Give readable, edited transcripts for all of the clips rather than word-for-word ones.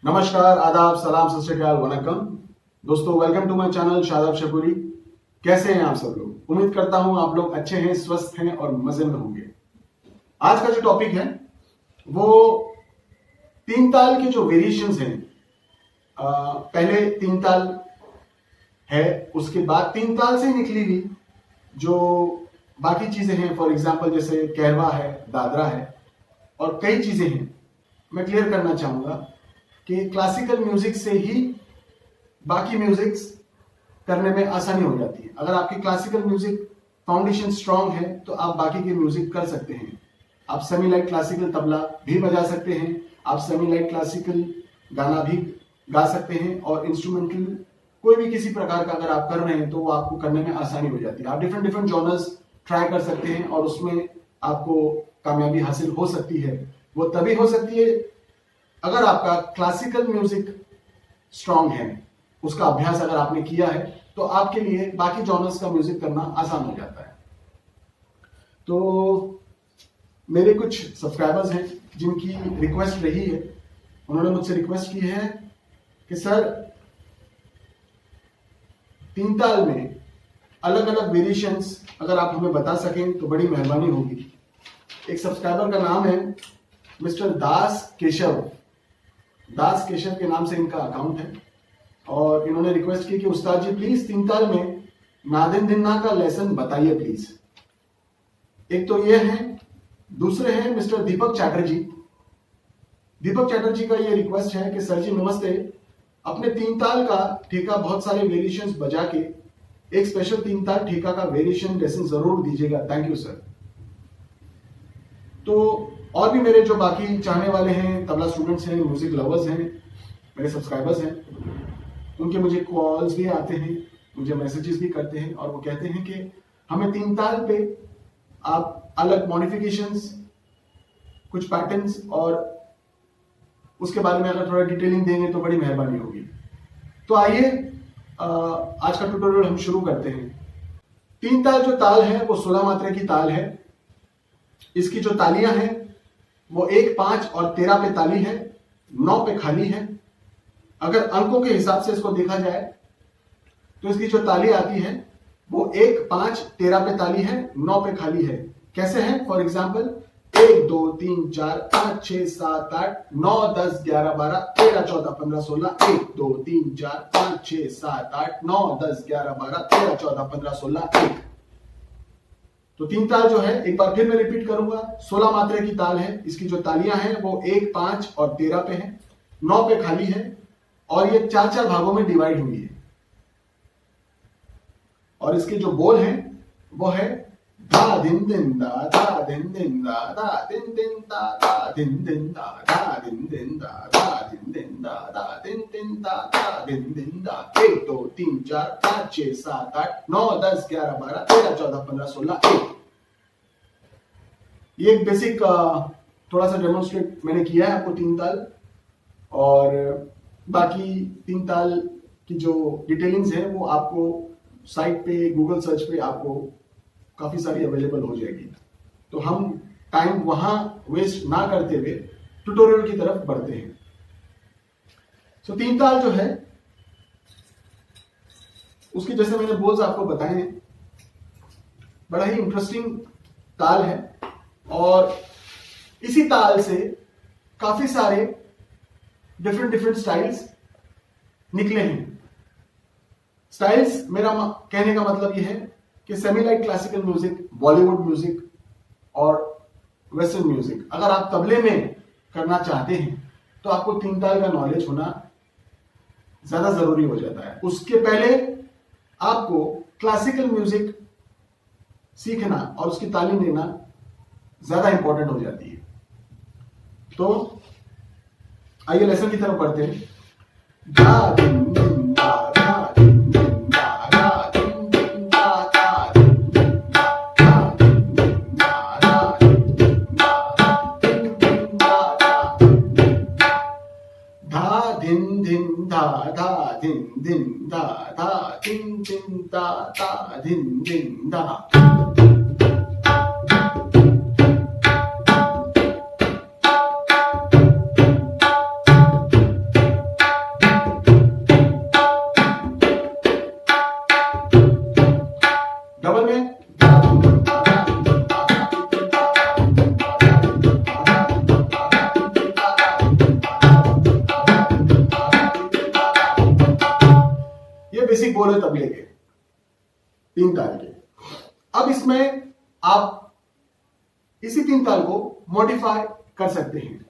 नमस्कार, आदाब, सलाम, सत श्री अकाल, वनक्कम। दोस्तों, welcome to my channel Shadab Shakuri. कैसे हैं आप सब लोग? उम्मीद करता हूं आप लोग अच्छे हैं, स्वस्थ हैं और मजे में होंगे। आज का जो टॉपिक है वो तीन ताल के जो वेरिएशंस हैं। पहले तीन ताल है, उसके बाद तीन ताल से निकली हुई जो बाकी चीजें हैं, फॉर एग्जाम्पल जैसे कहरवा है, दादरा है और कई चीजें हैं। मैं क्लियर करना चाहूंगा कि क्लासिकल म्यूजिक से ही बाकी म्यूजिक्स करने में आसानी हो जाती है। अगर आपकी क्लासिकल म्यूजिक फाउंडेशन स्ट्रांग है तो आप बाकी के म्यूजिक कर सकते हैं। आप सेमी लाइट क्लासिकल तबला भी बजा सकते हैं, आप सेमी लाइट क्लासिकल गाना भी गा सकते हैं और इंस्ट्रूमेंटल कोई भी किसी प्रकार का अगर आप कर रहे हैं तो वो आपको करने में आसानी हो जाती है। आप डिफरेंट डिफरेंट जॉनर्स ट्राई कर सकते हैं और उसमें आपको कामयाबी हासिल हो सकती है। वो तभी हो सकती है अगर आपका क्लासिकल म्यूजिक स्ट्रांग है, उसका अभ्यास अगर आपने किया है तो आपके लिए बाकी जॉनर्स का म्यूजिक करना आसान हो जाता है। तो मेरे कुछ सब्सक्राइबर्स हैं जिनकी रिक्वेस्ट रही है, उन्होंने मुझसे रिक्वेस्ट की है कि सर तीन ताल में अलग अलग वेरिएशंस अगर आप हमें बता सकें तो बड़ी मेहरबानी होगी। एक सब्सक्राइबर का नाम है मिस्टर दास केशव के नाम से इनका अकाउंट है और इन्होंने रिक्वेस्ट की कि उस्ताद जी प्लीज तीन ताल में नादिन दिन्ना का लेसन बताइए प्लीज। एक तो ये है, दूसरे हैं मिस्टर दीपक चैटर्जी का ये रिक्वेस्ट है कि सर जी नमस्ते, अपने तीन ताल का ठेका बहुत सारे वेरिएशंस बजा के एक स्पेशल तीन ताल ठेका का वेरिएशन लेसन जरूर दीजिएगा, थैंक यू सर। तो और भी मेरे जो बाकी चाहने वाले हैं, तबला स्टूडेंट्स हैं, म्यूजिक लवर्स हैं, मेरे सब्सक्राइबर्स हैं, उनके मुझे कॉल्स भी आते हैं, मुझे मैसेजेस भी करते हैं और वो कहते हैं कि हमें तीन ताल पे आप अलग मॉडिफिकेशंस, कुछ पैटर्न्स और उसके बारे में अगर थोड़ा डिटेलिंग देंगे तो बड़ी मेहरबानी होगी। तो आइए आज का ट्यूटोरियल हम शुरू करते हैं। तीन ताल जो ताल है वो 16 मात्रा की ताल है। इसकी जो तालियां हैं वो 1, 5 और 13 पे ताली है, 9 पे खाली है। अगर अंकों के हिसाब से इसको देखा जाए तो इसकी जो ताली आती है वो 1, 5, 13 पे ताली है, 9 पे खाली है। कैसे है? For example 1, 2, 3, 4, 5, 6, 7, 8, 9, 10, 11, 12, 13, 14, 15, 16, 1, 2, 3, 4, 5, 6, 7, 8, 9, 10, 11, 12, 13, 14, 15, 16, 1। तो तीन ताल जो है, एक बार फिर मैं रिपीट करूंगा, 16 मात्रा की ताल है। इसकी जो तालियां हैं वो 1, 5 और 13 पे है, 9 पे खाली है और ये 4 भागों में डिवाइड हुई है। और इसके जो बोल हैं वो है धा दिन दिन दा धा दिन दिन दा धा दिन दिन दा धा दिन दिन दा धा दिन दिन दा धा दिन दिन दा धा दिन दिन दा धा दिन दिन दा 1, 2, 3, 4, 5, 6, 7, 8, 9, 10, 11, 12, 13, 14, 15, 16, 1। ये एक बेसिक थोड़ा सा डेमोन्स्ट्रेट मैंने किया है आपको तीन ताल, और बाकी तीन ताल की जो डिटेलिंग्स है वो आपको साइट पे, गूगल सर्च पे आपको काफी सारी अवेलेबल हो जाएगी। तो हम टाइम वहां वेस्ट ना करते हुए ट्यूटोरियल की तरफ बढ़ते हैं। तो तीन ताल जो है उसकी, जैसे मैंने बोल्स आपको बताए हैं, बड़ा ही इंटरेस्टिंग ताल है और इसी ताल से काफी सारे डिफरेंट स्टाइल्स निकले हैं। स्टाइल्स, मेरा कहने का मतलब यह है कि semi light classical music, Bollywood music और वेस्टर्न म्यूजिक अगर आप तबले में करना चाहते हैं तो आपको तीन ताल का नॉलेज होना ज्यादा जरूरी हो जाता है। उसके पहले आपको क्लासिकल म्यूजिक सीखना और उसकी तालीम लेना ज्यादा इंपॉर्टेंट हो जाती है। तो आइए लेसन की तरफ बढ़ते हैं। धा दिन दिन धा धा दिन दिन धा धा दिन दिन धा धा दिन दिन धा धा दिन दिन धा धा दिन दिन धा धा दिन दिन धा दिन दिन धा धा दिन दिन धा धा दिन दिन धा धा दिन दिन धा। बोल है तबले के, 3 ताल के। अब इसमें आप इसी 3 ताल को मॉडिफाई कर सकते हैं।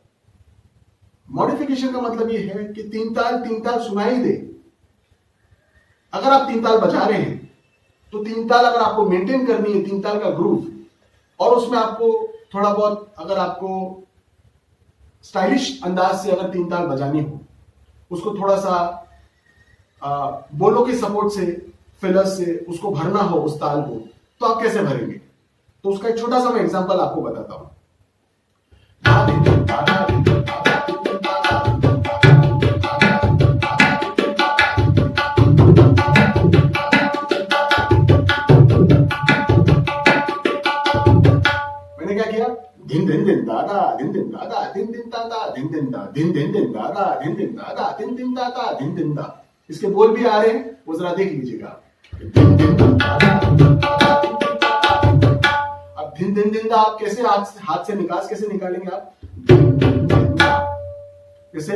मॉडिफिकेशन का मतलब यह है कि 3 ताल सुनाई दे। अगर आप 3 ताल बजा रहे हैं तो 3 ताल अगर आपको मेंटेन करनी है, 3 ताल का ग्रूव, और उसमें आपको थोड़ा बहुत अगर आपको स्टाइलिश अंदाज से अगर 3 ताल बजानी हो, उसको थोड़ा सा बोलो के सपोर्ट से, फिलर्स से उसको भरना हो उस ताल को, तो आप कैसे भरेंगे? तो उसका एक छोटा सा मैं एग्जांपल आपको बताता हूं। मैंने क्या किया? दिन दिन दिन दादा, दिन दिन दादा, दिन दिन दादा, दिन दिन दा, दिन दिन दिन दादा, दिन दिन दादा, दिन दिन दादा, दिन दिन दा। इसके बोल भी आ रहे हैं, वो जरा देख लीजिएगा। दिन दिन दादा, अब दिन दिन दिन दा आप कैसे हाथ से निकास कैसे निकालेंगे आप? जैसे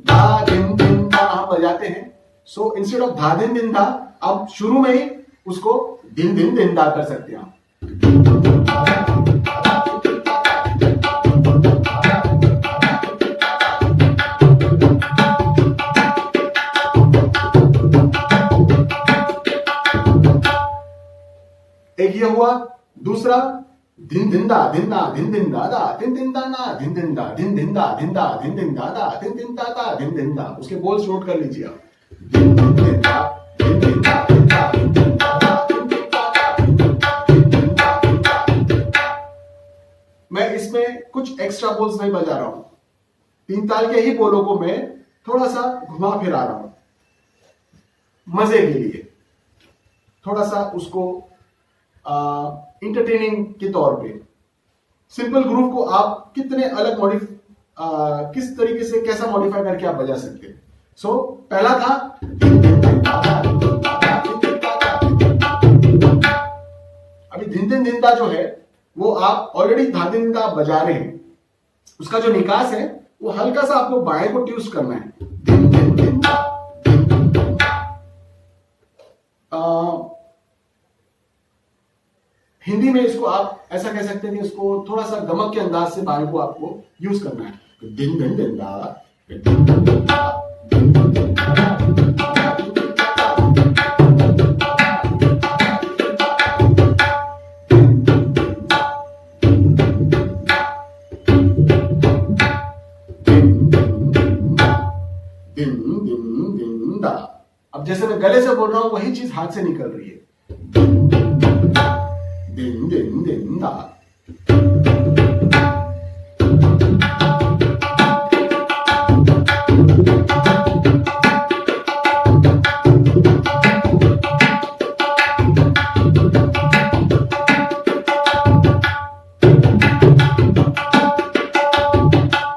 धा दिन दिन दा आप बजाते हैं, सो इंस्टेड ऑफ धा दिन दिन दा आप शुरू में ही उसको दिन दिन दिन दा कर सकते हैं आप। एक ये हुआ। दूसरा दिन दिन दा, दिन दा, दिन दिन दा दा, दिन दिन दा ना, दिन दिन दा, दिन दिन दा, दिन दा, दिन दिन दा दा, दिन दिन दा दा, दिन दिन दा। उसके बोल्स नोट कर लीजिए आप। दिन दिन दिन दा, दिन दिन दा, दिन दा, दिन दिन दा दा, दिन दिन दा दा, दिन दिन दा, दिन दिन दा, दिन दा, दिन दिन दा। मैं इसमें कुछ एक्स्ट्रा बोल्स नहीं बजा रहा हूं, 3 ताल के ही बोलों को मैं थोड़ा सा घुमा फिरा रहा हूं मजे के लिए, थोड़ा सा उसको इंटरटेनिंग के तौर पे। सिंपल ग्रूव को आप कितने अलग किस तरीके से कैसा मॉडिफाई करके आप बजा सकते हैं। सो पहला था अभी दिन दिन दिन दा जो है वो आप ऑलरेडी धा दिन दा बजा रहे हैं, उसका जो निकास है वो हल्का सा आपको बाएं को ट्यूस करना है। दिन दिन दिन दा, दिन दिन दिन दा। हिंदी में इसको आप ऐसा कह सकते हैं कि इसको थोड़ा सा गमक के अंदाज से बाएं को आपको यूज करना है। दिन दिन दिन दा, दिन दिन दिन दा, दिन दिन दिन दा, दिन दिन दा, दिन दिन दा, दिन दिन दा, दिन दिन दा, दिन दिन दा, दिन दिन दा, दिन दिन दा, दिन दिन दिन दा। अब जैसे मैं गले से बोल रहा हूं वही चीज हाथ से निकल रही है। दिन दिन दिन दा।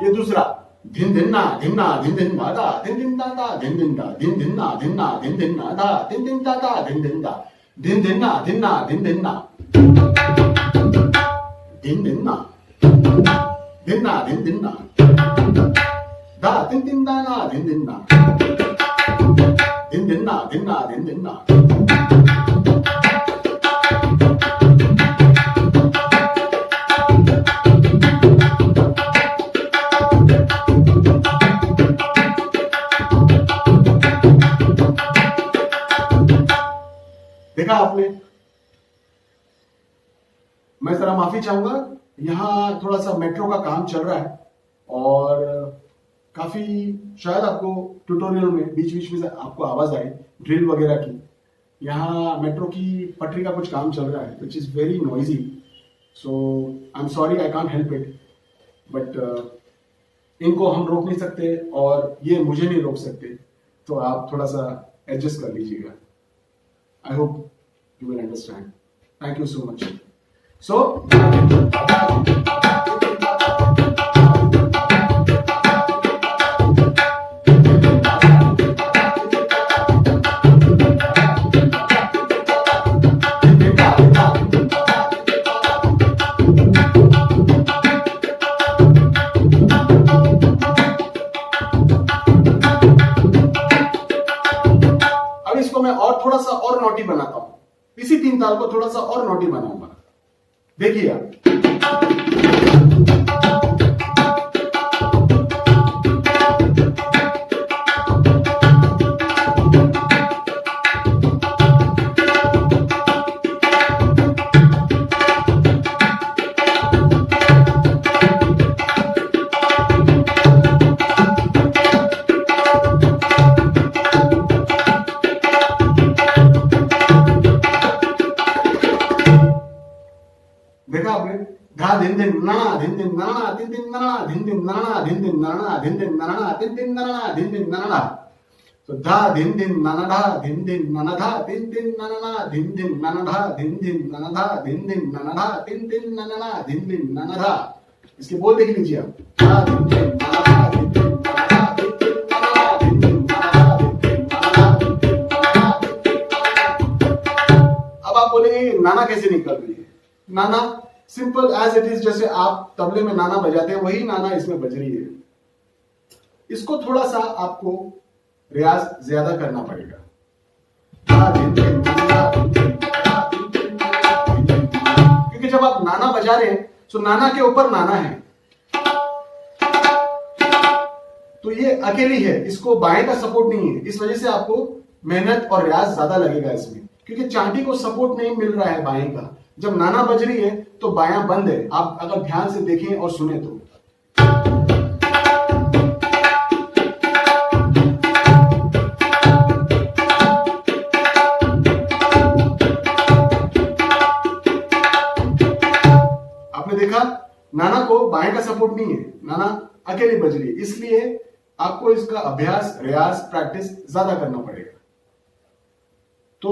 ये दूसरा दिन दिन ना, दिन ना, दिन दिन दा दा, दिन दिन दा दा, दिन दिन दा, दिन दिन ना, दिन ना, दिन दिन ना दा, दिन दिन दा दा, दिन दिन दा, दिन दिन ना, दिन ना, दिन दिन ना, दिन दिन ना, दिन ना, दिन दिन ना, दा दिन दिन दा ना, दिन दिन ना, दिन दिन ना, दिन ना, दिन दिन ना। देखा आपने? मैं जरा माफी चाहूंगा, यहां थोड़ा सा मेट्रो का काम चल रहा है और काफी शायद आपको ट्यूटोरियल में बीच बीच में आपको आवाज आए ड्रिल वगैरह की। यहाँ मेट्रो की पटरी का कुछ काम चल रहा है which is very noisy, so I am sorry, I can't help it, but इनको हम रोक नहीं सकते और ये मुझे नहीं रोक सकते, तो आप थोड़ा सा एडजस्ट कर लीजिएगा। I hope you will understand. Thank you so much. So, अब इसको मैं और थोड़ा सा नोटी बनाता हूं, इसी 3 ताल को थोड़ा सा और नोटी बनाऊंगा। देखिए आप, देखा आपने, धा धिन धिन नना धिन धिन नना धिन धिन नना धिन धिन नना धिन धिन नना धिन धिन नना धिन धिन नना धिन धिन नना। तो धा धिन धिन नना धा धिन धिन नना धा धिन धिन नना धिन धिन नना धा धिन धिन नना धा धिन धिन नना धा धिन धिन नना धिन धिन नना धा। इसके बोल देख लीजिए आप, धा धिन धिन नना धा धिन धिन नना धा धिन धिन नना धिन धिन नना धा धिन धिन नना धा धिन धिन नना धिन धिन नना। अब आप बोलेंगे नाना कैसे निकल रही है? नाना सिंपल एज इट इज, जैसे आप तबले में नाना बजाते हैं वही नाना इसमें बज रही है। इसको थोड़ा सा आपको रियाज ज्यादा करना पड़ेगा। क्योंकि जब आप नाना बजा रहे हैं तो नाना के ऊपर नाना है, तो ये अकेली है, इसको बाएं का सपोर्ट नहीं है। इस वजह से आपको मेहनत और रियाज ज्यादा लगेगा इसमें, क्योंकि चांटी को सपोर्ट नहीं मिल रहा है बाएं का। जब नाना बज रही है तो बायां बंद है, आप अगर ध्यान से देखें और सुने तो। आपने देखा नाना को बाएं का सपोर्ट नहीं है, नाना अकेली बज रही है, इसलिए आपको इसका अभ्यास, रियाज, प्रैक्टिस ज्यादा करना पड़ेगा। तो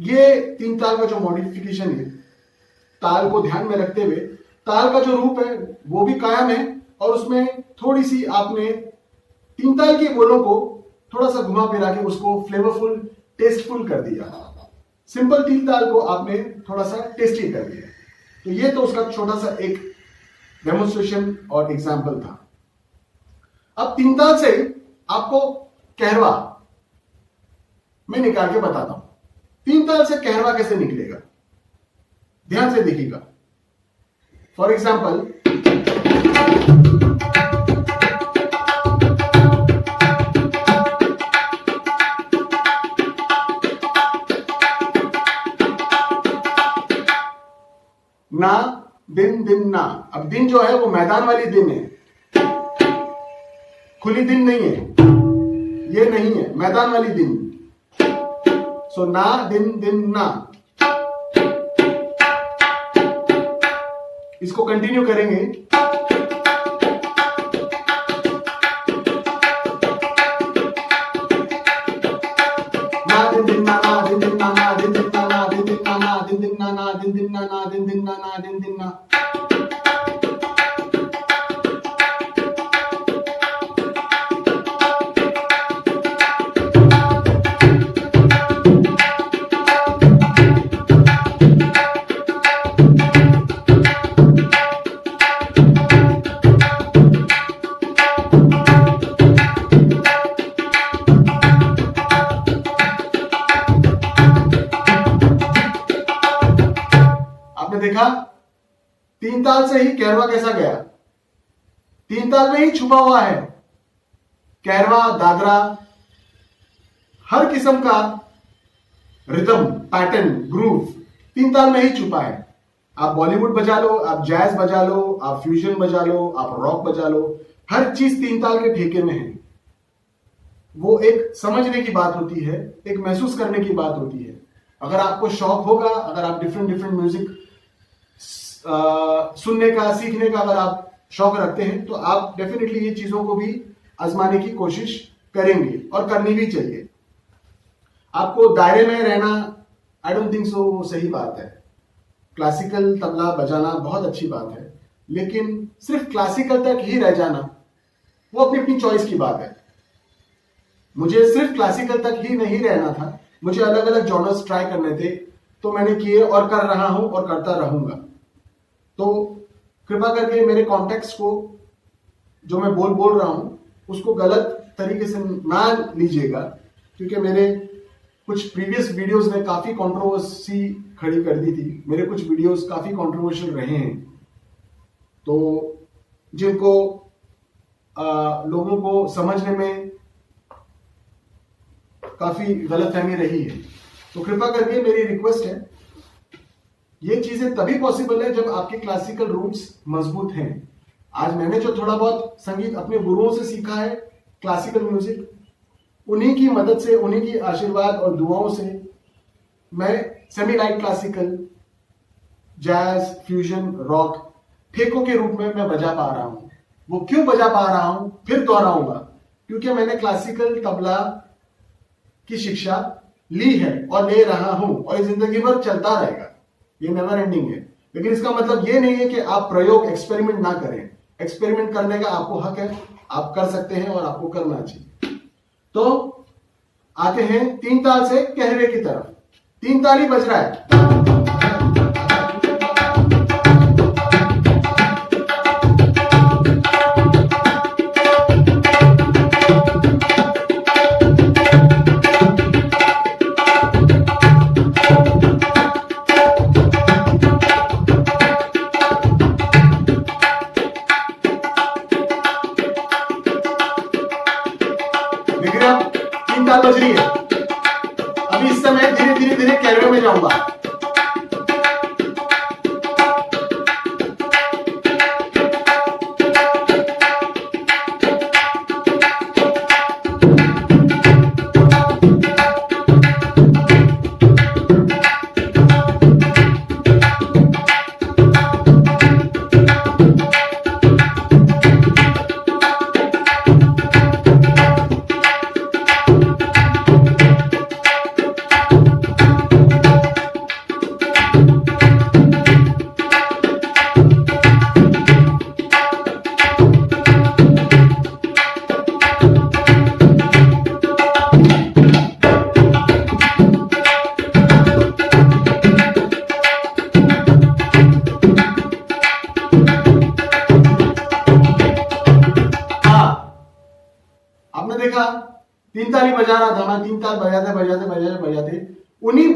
ये 3 ताल का जो मॉडिफिकेशन है, ताल को ध्यान में रखते हुए, ताल का जो रूप है वो भी कायम है, और उसमें थोड़ी सी आपने 3 ताल के बोलों को थोड़ा सा घुमा फिरा के उसको फ्लेवरफुल, टेस्टफुल कर दिया। सिंपल 3 ताल को आपने थोड़ा सा टेस्टी कर दिया। तो ये तो उसका छोटा सा एक डेमोन्स्ट्रेशन और एग्जाम्पल था। अब 3 ताल से आपको कहरवा मैं निकाल के बताता हूं। 3 ताल से कहरवा कैसे निकलेगा, ध्यान से देखिएगा। फॉर एग्जाम्पल, ना दिन दिन ना। अब दिन जो है वो मैदान वाली दिन है, खुली दिन नहीं है, ये नहीं है, मैदान वाली दिन। सो ना दिन दिन ना, इसको कंटिन्यू करेंगे। ना दिन दिन ना, ना दिन दिन ना, ना दिन दिन ना, ना दिन दिन ना, ना दिन दिन ना, ना दिन दिन ना, ना दिन दिन ना, ना दिन दिन ना। देखा 3 ताल से ही कहरवा कैसा गया, 3 ताल में ही छुपा हुआ है कहरवा, दादरा, हर किस्म का रिदम, पैटर्न, ग्रूव 3 ताल में ही छुपा है। आप बॉलीवुड बजा लो, आप जैज बजा लो, आप फ्यूजन बजा लो, आप रॉक बजा लो, हर चीज 3 ताल के ठेके में है। वो एक समझने की बात होती है, एक महसूस करने की बात होती है। अगर आपको शौक होगा, अगर आप डिफरेंट डिफरेंट म्यूजिक सुनने का, सीखने का अगर आप शौक रखते हैं, तो आप डेफिनेटली ये चीजों को भी आजमाने की कोशिश करेंगे, और करनी भी चाहिए। आपको दायरे में रहना, आई डोंट थिंक सो वो सही बात है। क्लासिकल तबला बजाना बहुत अच्छी बात है, लेकिन सिर्फ क्लासिकल तक ही रह जाना वो अपनी अपनी चॉइस की बात है। मुझे सिर्फ क्लासिकल तक ही नहीं रहना था, मुझे अलग अलग जॉनर्स ट्राई करने थे, तो मैंने किए और कर रहा हूं और करता रहूंगा। तो कृपा करके मेरे कॉन्टेक्स्ट को, जो मैं बोल रहा हूं, उसको गलत तरीके से ना लीजिएगा, क्योंकि मेरे कुछ प्रीवियस वीडियोस ने काफी कंट्रोवर्सी खड़ी कर दी थी। मेरे कुछ वीडियोस काफी कंट्रोवर्शियल रहे हैं, तो जिनको लोगों को समझने में काफी गलतफहमी रही है, तो कृपा करके मेरी रिक्वेस्ट है, ये चीजें तभी पॉसिबल है जब आपके क्लासिकल रूट्स मजबूत हैं। आज मैंने जो थोड़ा बहुत संगीत अपने गुरुओं से सीखा है, क्लासिकल म्यूजिक, उन्हीं की मदद से, उन्हीं की आशीर्वाद और दुआओं से मैं semi light classical, jazz, fusion, rock ठेकों के रूप में मैं बजा पा रहा हूं। वो क्यों बजा पा रहा हूं, फिर दोहराऊंगा, क्योंकि मैंने क्लासिकल तबला की शिक्षा ली है और ले रहा हूं, और ये जिंदगी भर चलता रहेगा, ये नेवर एंडिंग है। लेकिन इसका मतलब ये नहीं है कि आप प्रयोग, एक्सपेरिमेंट ना करें। एक्सपेरिमेंट करने का आपको हक है, आप कर सकते हैं और आपको करना चाहिए। तो आते हैं तीन ताल से कहरवे की तरफ। तीन ताल ही बज रहा है। तीन ताल बज रही है। अभी इस समय धीरे धीरे धीरे कहरवे में जाऊंगा। आपने देखा तीन ताली बजा रहा था मैं, तीन ताल बजाते बजाते बजाते बजाते उन्हीं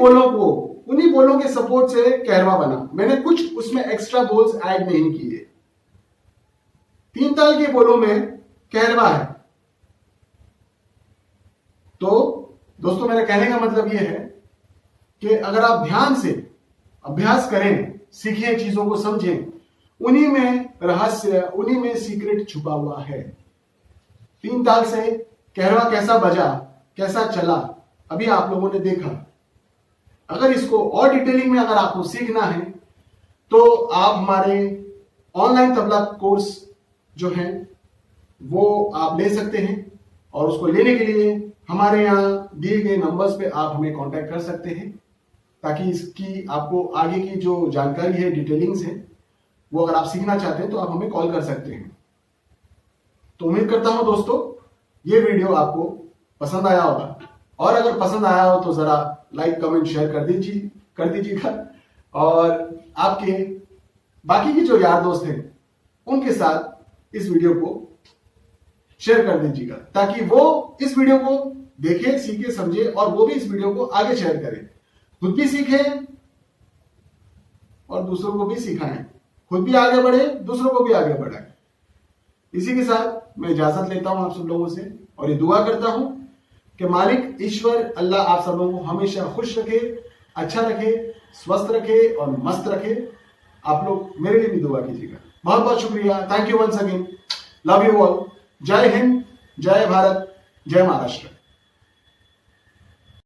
बोलों के सपोर्ट से कहरवा बना। मैंने कुछ उसमें एक्स्ट्रा बोल्स ऐड नहीं किए। तीन ताल के बोलों में कहरवा है। तो दोस्तों, मेरे कहने का मतलब यह है कि अगर आप ध्यान से अभ्यास करें, सीखें, चीजों को समझें, उन्हीं में रहस्य, उन्हीं में सीक्रेट छुपा हुआ है। तीन ताल से कहरवा कैसा बजा, कैसा चला, अभी आप लोगों ने देखा। अगर इसको और डिटेलिंग में अगर आपको सीखना है तो आप हमारे ऑनलाइन तबला कोर्स जो है वो आप ले सकते हैं, और उसको लेने के लिए हमारे यहाँ दिए गए नंबर्स पे आप हमें कांटेक्ट कर सकते हैं, ताकि इसकी आपको आगे की जो जानकारी है, डिटेलिंग्स है, वो अगर आप सीखना चाहते हैं तो आप हमें कॉल कर सकते हैं। तो उम्मीद करता हूं दोस्तों, ये वीडियो आपको पसंद आया होगा, और अगर पसंद आया हो तो जरा लाइक, कमेंट, शेयर कर दीजिएगा, और आपके बाकी के जो यार दोस्त हैं उनके साथ इस वीडियो को शेयर कर दीजिएगा, ताकि वो इस वीडियो को देखे, सीखे, समझे, और वो भी इस वीडियो को आगे शेयर करें। खुद भी सीखें और दूसरों को भी सिखाएं, खुद भी आगे बढ़े, दूसरों को भी आगे बढ़ाएं। इसी के साथ मैं इजाजत लेता हूं आप सब लोगों से, और ये दुआ करता हूं कि मालिक ईश्वर अल्लाह आप सब लोगों को हमेशा खुश रखे, अच्छा रखे, स्वस्थ रखे और मस्त रखे। आप लोग मेरे लिए भी दुआ कीजिएगा। बहुत बहुत शुक्रिया। Thank you once again. Love you all. जय हिंद, जय भारत, जय महाराष्ट्र।